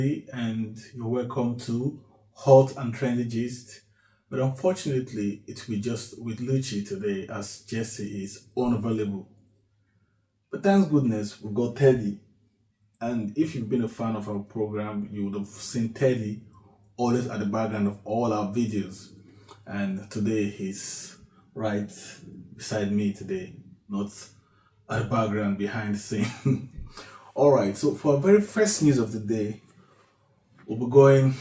And you're welcome to Hot and Trendy Gist. But unfortunately, it will be just with Lucci today as Jesse is unavailable. But thank goodness we've got Teddy. And if you've been a fan of our program, you would have seen Teddy always at the background of all our videos. And today he's right beside me today, not at the background behind the scene. All right, so for our very first news of the day, we'll be going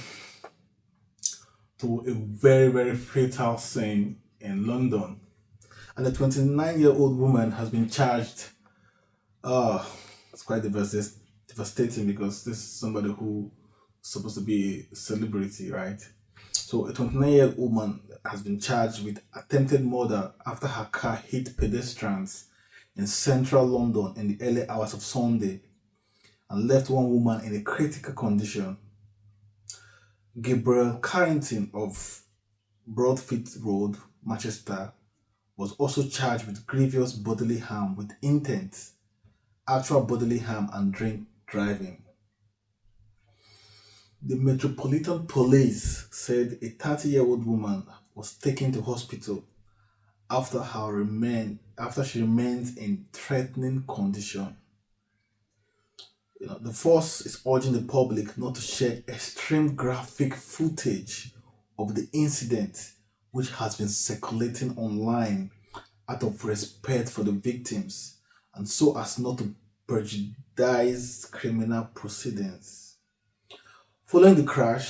to a very fatal scene in London. And a 29-year-old woman has been charged. It's quite devastating because this is somebody who is supposed to be a celebrity, right? So a 29-year-old woman has been charged with attempted murder after her car hit pedestrians in central London in the early hours of Sunday and left one woman in a critical condition. Gabriel Carrington of Broadfit Road, Manchester, was also charged with grievous bodily harm with intent, actual bodily harm, and drink driving. The Metropolitan Police said a 30-year-old woman was taken to hospital after she remains in threatening condition. The force is urging the public not to share extreme graphic footage of the incident, which has been circulating online out of respect for the victims and so as not to prejudice criminal proceedings. Following following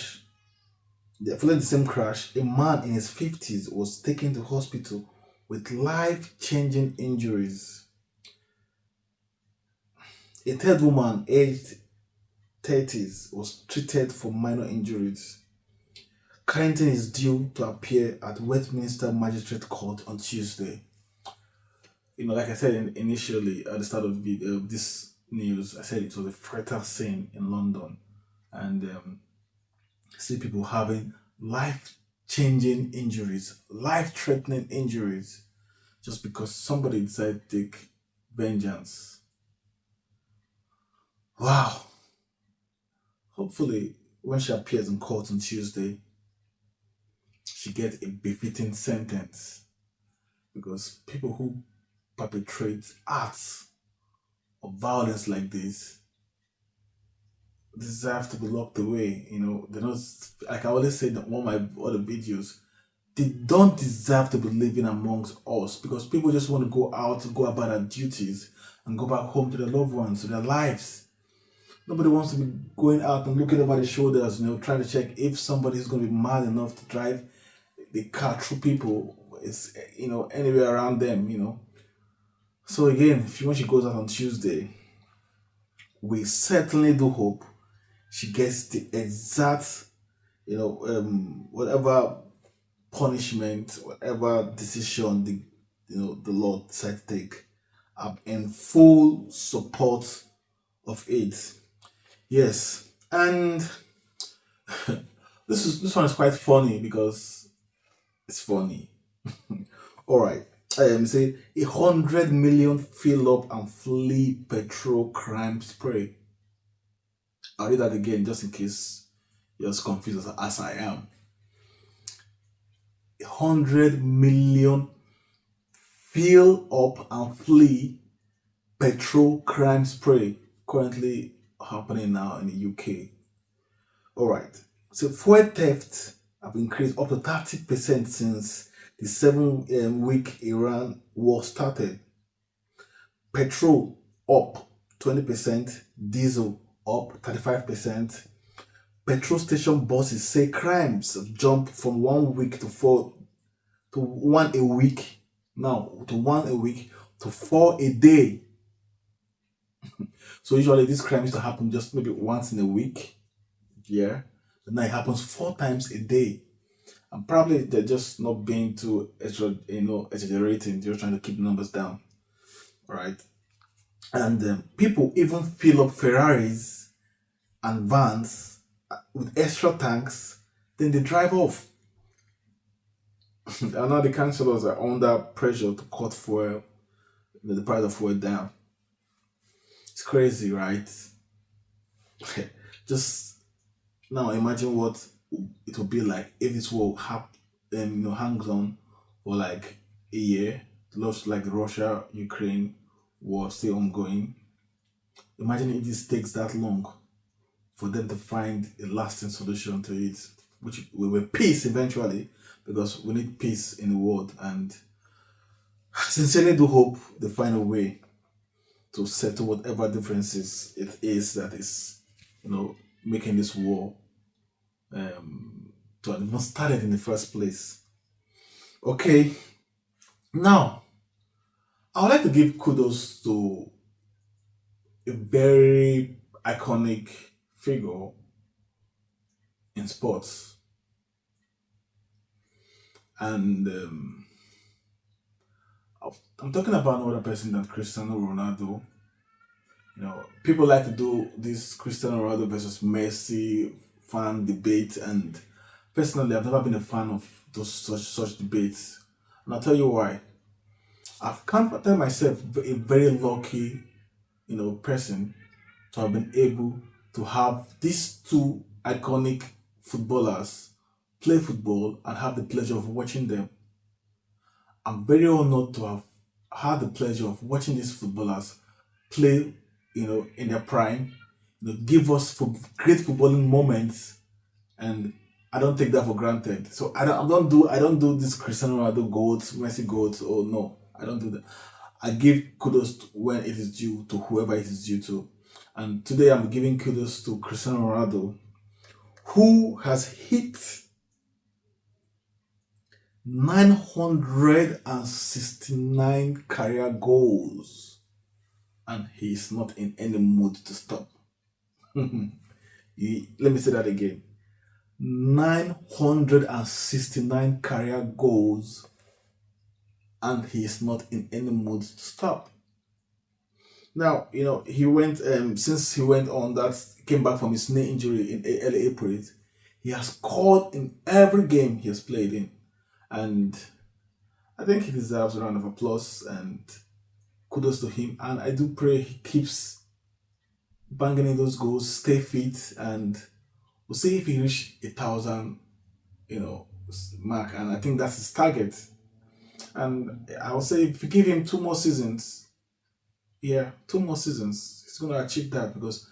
the same crash, a man in his 50s was taken to hospital with life-changing injuries. A third woman, aged 30s, was treated for minor injuries. Carrington is due to appear at Westminster Magistrate Court on Tuesday. Like I said initially at the start of this news, I said it was a fatal scene in London, and see people having life-changing injuries, life-threatening injuries, just because somebody decided to take vengeance. Wow. Hopefully, when she appears in court on Tuesday, she gets a befitting sentence. Because people who perpetrate acts of violence like this deserve to be locked away. They're not, like I always say in one of my other videos, they don't deserve to be living amongst us because people just want to go out, go about their duties, and go back home to their loved ones, to their lives. Nobody wants to be going out and looking over the shoulders, trying to check if somebody is going to be mad enough to drive the car through people, anywhere around them. So again, when she goes out on Tuesday, we certainly do hope she gets the exact, whatever punishment, whatever decision the Lord decides to take. I'm in full support of it. Yes, and this one is quite funny because it's funny. All right, say 100 million fill up and flee petrol crime spray. I'll read that again just in case you're as confused as I am. 100 million fill up and flee petrol crime spray currently happening now in the UK. All right. So fuel theft have increased up to 30% since the 7-week Iran war started. Petrol up 20%, diesel up 35%. Petrol station bosses say crimes have jumped from 1 week to 1 a week now to 1 a week to 4 a day. So usually this crime used to happen just maybe once in a week, yeah, but now it happens 4 times a day. And probably they're just not being too exaggerating. They're trying to keep the numbers down, right? And people even fill up Ferraris and vans with extra tanks, then they drive off. And now the councillors are under pressure to cut fuel, the price of fuel down. It's crazy, right? Just Now imagine what it would be like if this war hangs on for like a year, lost like Russia Ukraine war still ongoing. Imagine if this takes that long for them to find a lasting solution to it, which will be peace eventually, because we need peace in the world. And I sincerely do hope they find a way to settle whatever differences it is that is, making this war to have even started in the first place. Okay, now I would like to give kudos to a very iconic figure in sports, and I'm talking about no other person than Cristiano Ronaldo. People like to do this Cristiano Ronaldo versus Messi fan debate, and personally, I've never been a fan of those such debates, and I'll tell you why. I've considered myself a very lucky, person to have been able to have these two iconic footballers play football and have the pleasure of watching them. I'm very honored to have had the pleasure of watching these footballers play, in their prime, give us great footballing moments, and I don't take that for granted. So I don't do this Cristiano Ronaldo goals, Messi goals. Oh no, I don't do that. I give kudos when it is due to whoever it is due to, and today I'm giving kudos to Cristiano Ronaldo, who has hit 969 career goals, and he is not in any mood to stop. Let me say that again. 969 career goals, and he is not in any mood to stop. Now, he went since he went on that came back from his knee injury in early April. He has scored in every game he has played in, and I think he deserves a round of applause and kudos to him. And I do pray he keeps banging in those goals, stay fit, and we'll see if he reach 1,000, mark. And I think that's his target. And I will say if you give him 2 more seasons, yeah, 2 more seasons, he's going to achieve that, because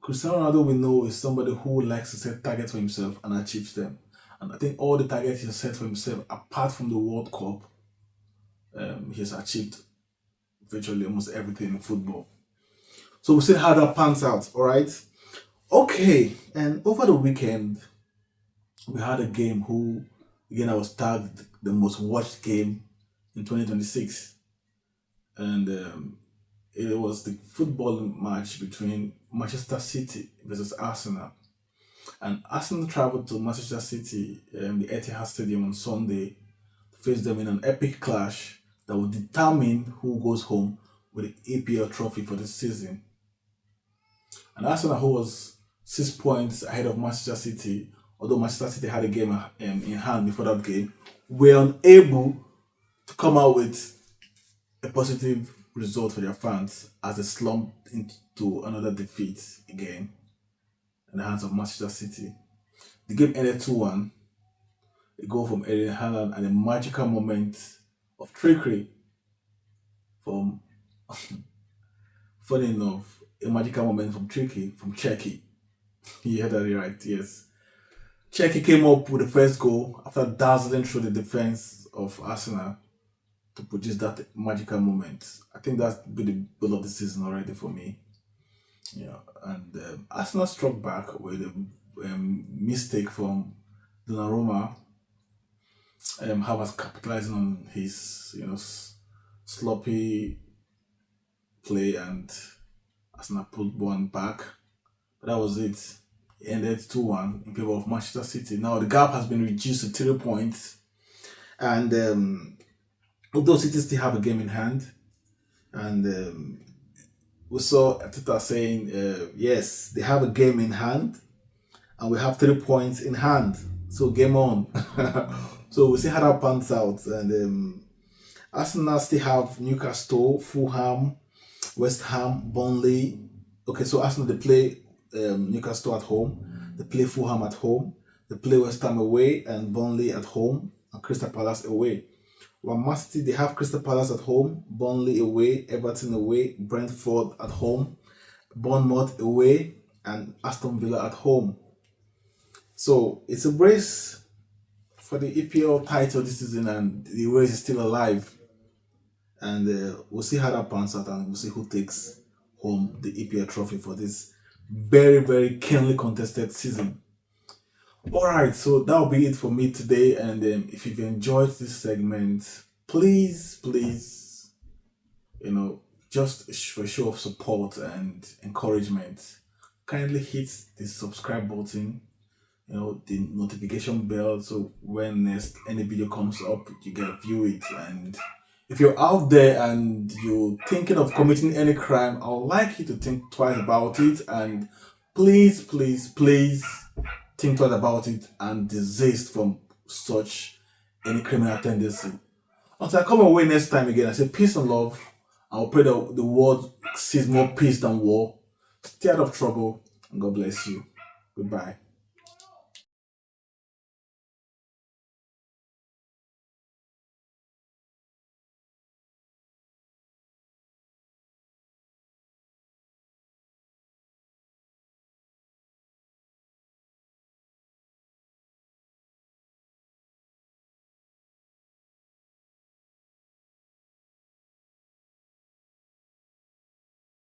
Cristiano Ronaldo we know is somebody who likes to set targets for himself and achieves them. And I think all the targets he has set for himself, apart from the World Cup, he has achieved virtually almost everything in football. So we'll see how that pans out, all right? Okay, and over the weekend, we had a game who, again, I was tagged the most watched game in 2026. And it was the football match between Manchester City versus Arsenal. And Arsenal traveled to Manchester City, the Etihad Stadium on Sunday, to face them in an epic clash that will determine who goes home with the APL trophy for this season. And Arsenal, who was 6 points ahead of Manchester City, although Manchester City had a game in hand before that game, were unable to come out with a positive result for their fans as they slumped into another defeat again in the hands of Manchester City. The game ended 2-1, a goal from Erling Haaland and a magical moment of trickery from, funny enough, a magical moment from Czechie. You heard that right, yes. Czechie came up with the first goal after dazzling through the defense of Arsenal to produce that magical moment. I think that's been the goal of the season already for me. And Arsenal struck back with a mistake from Donnarumma. Havertz capitalizing on his sloppy play, and Arsenal pulled one back. But that was it. It ended 2-1 in favor of Manchester City. Now the gap has been reduced to 3 points, and although City still have a game in hand, and we saw Twitter saying, yes, they have a game in hand, and we have 3 points in hand. So game on. So we'll see how that pans out. And Arsenal still have Newcastle, Fulham, West Ham, Burnley. Okay, so Arsenal they play Newcastle at home. They play Fulham at home. They play West Ham away and Burnley at home and Crystal Palace away. While Man City, they have Crystal Palace at home, Burnley away, Everton away, Brentford at home, Bournemouth away, and Aston Villa at home. So it's a race for the EPL title this season, and the race is still alive. And we'll see how that pans out, and we'll see who takes home the EPL trophy for this very, very keenly contested season. All right, so that'll be it for me today. And if you've enjoyed this segment, please, just for a show of support and encouragement, kindly hit the subscribe button, the notification bell, so when next any video comes up, you get to view it. And if you're out there and you're thinking of committing any crime, I would like you to think twice about it, and please think twice about it and desist from such any criminal tendency. Until I come away next time again, I say peace and love. I will pray that the world sees more peace than war. Stay out of trouble, and God bless you. Goodbye.